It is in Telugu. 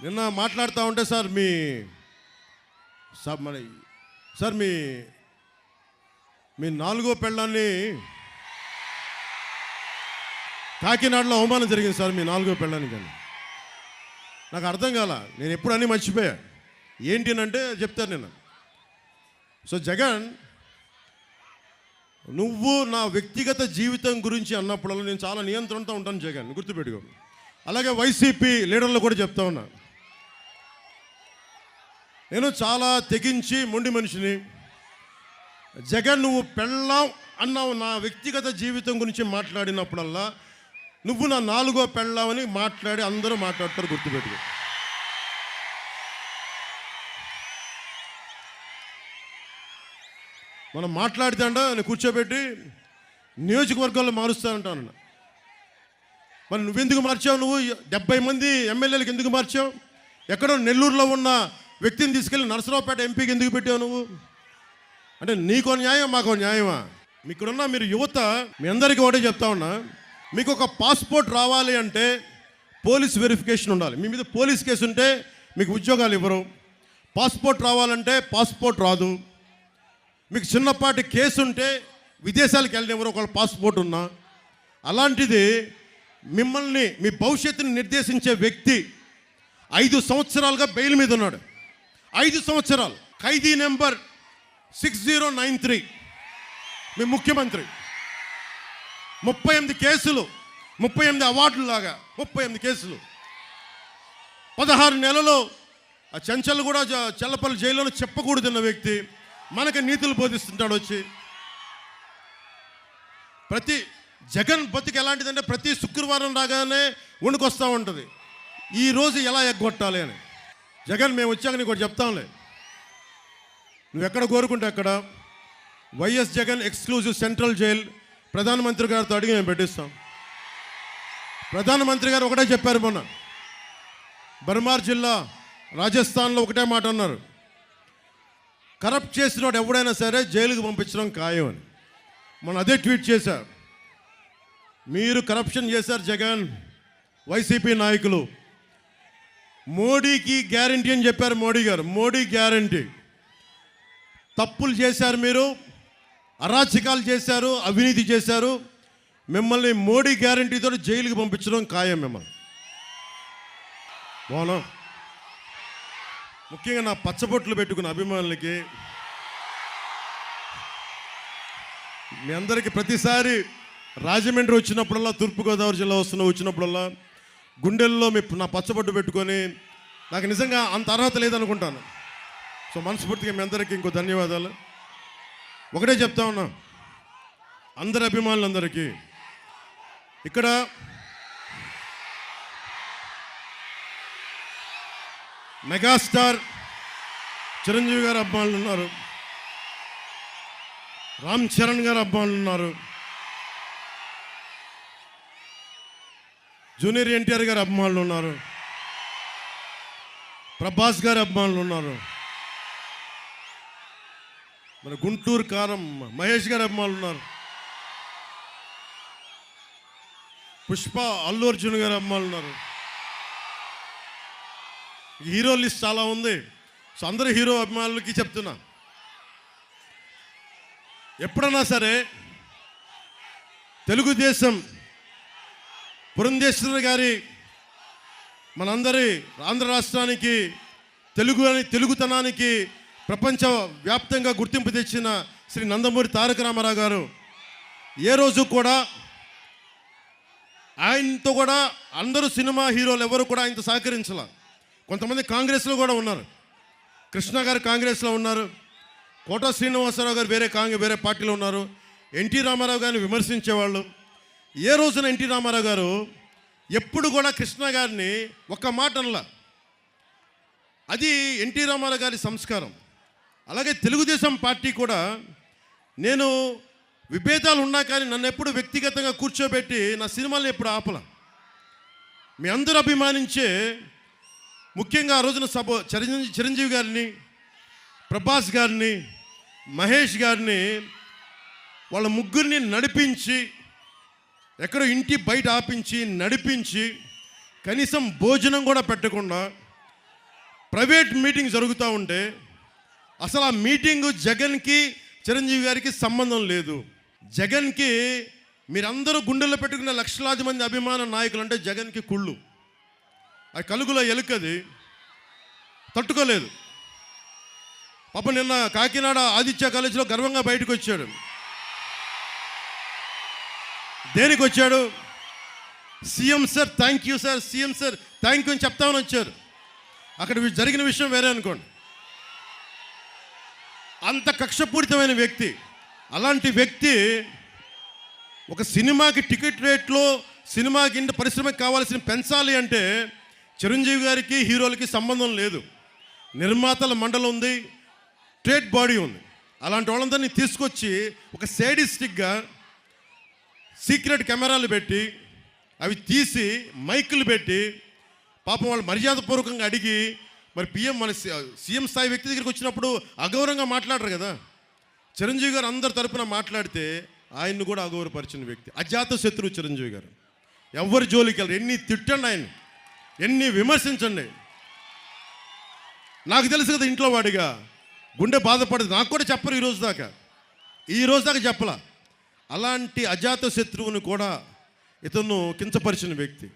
నిన్న మాట్లాడుతూ ఉంటే సార్ మీ నాలుగో పెళ్ళాన్ని కాకినాడలో అవమానం జరిగింది సార్. మీ నాలుగో పెళ్ళాన్ని కానీ నాకు అర్థం కాల. నేను ఎప్పుడు అన్నీ మర్చిపోయా. ఏంటి అంటే చెప్తాను నేను. సో జగన్, నువ్వు నా వ్యక్తిగత జీవితం గురించి అన్నప్పుడల్లా నేను చాలా నియంత్రణతో ఉంటాను జగన్, గుర్తుపెట్టుకో. అలాగే వైసీపీ లీడర్లు కూడా చెప్తా ఉన్నా, నేను చాలా తెగించి మొండి మనిషిని. జగన్, నువ్వు పెళ్ళాం అన్నావు, నా వ్యక్తిగత జీవితం గురించి మాట్లాడినప్పుడల్లా నువ్వు నా నాలుగో పెళ్ళామని మాట్లాడి అందరూ మాట్లాడతారు, గుర్తుపెట్టుకో. మనం మాట్లాడితే నేను కూర్చోబెట్టి నియోజకవర్గాల్లో మారుస్తానంటాను. మరి నువ్వెందుకు మార్చావు? నువ్వు 70 మంది ఎమ్మెల్యేలకు ఎందుకు మార్చావు? ఎక్కడో నెల్లూరులో ఉన్న వ్యక్తిని తీసుకెళ్ళి నరసరావుపేట ఎంపీకి ఎందుకు పెట్టావు నువ్వు? అంటే నీకో న్యాయం, మాకో న్యాయమా? మీకున్న మీరు యువత, మీ అందరికీ ఒకటే చెప్తా ఉన్నా, మీకు ఒక పాస్పోర్ట్ రావాలి అంటే పోలీస్ వెరిఫికేషన్ ఉండాలి. మీ మీద పోలీస్ కేసు ఉంటే మీకు ఉద్యోగాలు ఇవ్వరు. పాస్పోర్ట్ రావాలంటే పాస్పోర్ట్ రాదు. మీకు చిన్నపాటి కేసు ఉంటే విదేశాలకు వెళ్ళినెవరు ఒకళ్ళ పాస్పోర్ట్ ఉన్నా. అలాంటిది మిమ్మల్ని, మీ భవిష్యత్తుని నిర్దేశించే వ్యక్తి 5 సంవత్సరాలుగా బెయిల్ మీద ఉన్నాడు. 5 సంవత్సరాలు. ఖైదీ నెంబర్ 6093 మీ ముఖ్యమంత్రి. 38 కేసులు, 38 అవార్డులు లాగా 38 కేసులు. 16 నెలలు ఆ చెంచల్ కూడా చెల్లపల్లి జైల్లో చెప్పకూడదన్న వ్యక్తి మనకి నీతులు బోధిస్తుంటాడు వచ్చి. ప్రతి జగన్ బతికి ఎలాంటిదంటే ప్రతి శుక్రవారం రాగానే వణుకొస్తూ ఉంటుంది, ఈరోజు ఎలా ఎగ్గొట్టాలి అని. జగన్, మేము వచ్చాక నీకు ఒకటి చెప్తాంలే, నువ్వు ఎక్కడ కోరుకుంటే అక్కడ YS Jagan exclusive central jail ప్రధానమంత్రి గారితో అడిగి మేము పెట్టిస్తాం. ప్రధానమంత్రి గారు ఒకటే చెప్పారు మొన్న, బర్మార్ జిల్లా రాజస్థాన్లో ఒకటే మాట అన్నారు, కరప్ట్ చేసినోడు ఎవడైనా సరే జైలుకి పంపించడం ఖాయం అని. మనం అదే ట్వీట్ చేశారు. మీరు కరప్షన్ చేశారు జగన్, వైసీపీ నాయకులు. మోడీకి గ్యారంటీ అని చెప్పారు మోడీ గారు. మోడీ గ్యారంటీ. తప్పులు చేశారు మీరు, అరాచకాలు చేశారు, అవినీతి చేశారు. మిమ్మల్ని మోడీ గ్యారంటీతో జైలుకి పంపించడం ఖాయం మిమ్మల్ని. బాగున్నా. ముఖ్యంగా నా పచ్చబొట్లు పెట్టుకున్న అభిమానులకి, మీ అందరికీ ప్రతిసారి రాజమండ్రి వచ్చినప్పుడల్లా, తూర్పుగోదావరి జిల్లా వచ్చినప్పుడల్లా గుండెల్లో నా పచ్చబొట్టు పెట్టుకొని, నాకు నిజంగా అంత అర్హత లేదనుకుంటాను. సో మనస్ఫూర్తిగా మీ అందరికీ ఇంకో ధన్యవాదాలు. ఒకటే చెప్తా ఉన్నా అందరి అభిమానులందరికీ, ఇక్కడ మెగాస్టార్ చిరంజీవి గారు అభిమానులు ఉన్నారు, రామ్ చరణ్ గారు అభిమానులు ఉన్నారు, జూనియర్ ఎన్టీఆర్ గారు అభిమానులు ఉన్నారు, ప్రభాస్ గారి అభిమానులు ఉన్నారు, మన గుంటూరు కారం మహేష్ గారి అభిమానులు ఉన్నారు, పుష్ప అల్లు అర్జున్ గారి అభిమానులు ఉన్నారు. హీరో లిస్ట్ చాలా ఉంది. సో అందరు హీరో అభిమానులకి చెప్తున్నా, ఎప్పుడన్నా సరే తెలుగుదేశం పురంధేశ్వరి గారి, మనందరి ఆంధ్ర రాష్ట్రానికి తెలుగుతనానికి ప్రపంచ వ్యాప్తంగా గుర్తింపు తెచ్చిన శ్రీ నందమూరి తారక రామారావు గారు ఏ రోజు కూడా, ఆయనతో కూడా అందరూ సినిమా హీరోలు ఎవరు కూడా ఆయనతో సహకరించాల. కొంతమంది కాంగ్రెస్లో కూడా ఉన్నారు. కృష్ణ గారు కాంగ్రెస్లో ఉన్నారు, కోట శ్రీనివాసరావు గారు వేరే పార్టీలో ఉన్నారు. ఎన్టీ రామారావు గారిని విమర్శించేవాళ్ళు. ఏ రోజున ఎన్టీ రామారావు గారు ఎప్పుడు కూడా కృష్ణ గారిని ఒక్క మాట అనలా. అది ఎన్టీ రామారావు గారి సంస్కారం. అలాగే తెలుగుదేశం పార్టీ కూడా, నేను విభేదాలు ఉన్నా కానీ నన్ను ఎప్పుడు వ్యక్తిగతంగా కూర్చోబెట్టి నా సినిమాలను ఎప్పుడు ఆపల. మీ అందరూ అభిమానించే, ముఖ్యంగా ఆ రోజున చిరంజీవి గారిని, ప్రభాస్ గారిని, మహేష్ గారిని, వాళ్ళ ముగ్గురిని నడిపించి, ఎక్కడో ఇంటి బయట ఆపించి నడిపించి, కనీసం భోజనం కూడా పెట్టకుండా ప్రైవేట్ మీటింగ్ జరుగుతూ ఉంటే అసలు ఆ మీటింగు జగన్కి చిరంజీవి గారికి సంబంధం లేదు. జగన్కి మీరందరూ గుండెల్లో పెట్టుకున్న లక్షలాది మంది అభిమాన నాయకులు అంటే జగన్కి కుళ్ళు. ఆ కలుగులో ఎలుకది తట్టుకోలేదు. పాప నిన్న కాకినాడ ఆదిత్య కాలేజీలో గర్వంగా బయటకు వచ్చాడు. దేనికి వచ్చాడు? CM sir thank you sir, CM sir thank you అని చెప్తామని వచ్చారు. అక్కడ జరిగిన విషయం వేరే అనుకోండి. అంత కక్షపూరితమైన వ్యక్తి. అలాంటి వ్యక్తి ఒక సినిమాకి టికెట్ రేట్లో సినిమాకి పరిశ్రమకి కావాల్సిన పెంచాలి అంటే చిరంజీవి గారికి హీరోలకి సంబంధం లేదు. నిర్మాతల మండలి ఉంది, ట్రేడ్ బాడీ ఉంది. అలాంటి వాళ్ళందరినీ తీసుకొచ్చి ఒక సేడిస్టిక్గా సీక్రెట్ కెమెరాలు పెట్టి అవి తీసి మైకులు పెట్టి పాపం వాళ్ళు మర్యాదపూర్వకంగా అడిగి మరి మన సీఎం స్థాయి వ్యక్తి దగ్గరికి వచ్చినప్పుడు అగౌరవంగా మాట్లాడరు కదా. చిరంజీవి గారు అందరి తరపున మాట్లాడితే ఆయన్ని కూడా అగౌరవపరిచిన వ్యక్తి. అజాత శత్రువు చిరంజీవి గారు. ఎవరి జోలికి వెళ్ళరు. ఎన్ని తిట్టండి, ఆయన ఎన్ని విమర్శించండి. నాకు తెలుసు కదా ఇంట్లో వాడిగా గుండె బాధపడదు. నాకు కూడా చెప్పరు ఈ రోజు దాకా చెప్పలా. అలాంటి అజాత శత్రువుని కూడా ఇతను కించపరిచిన వ్యక్తి.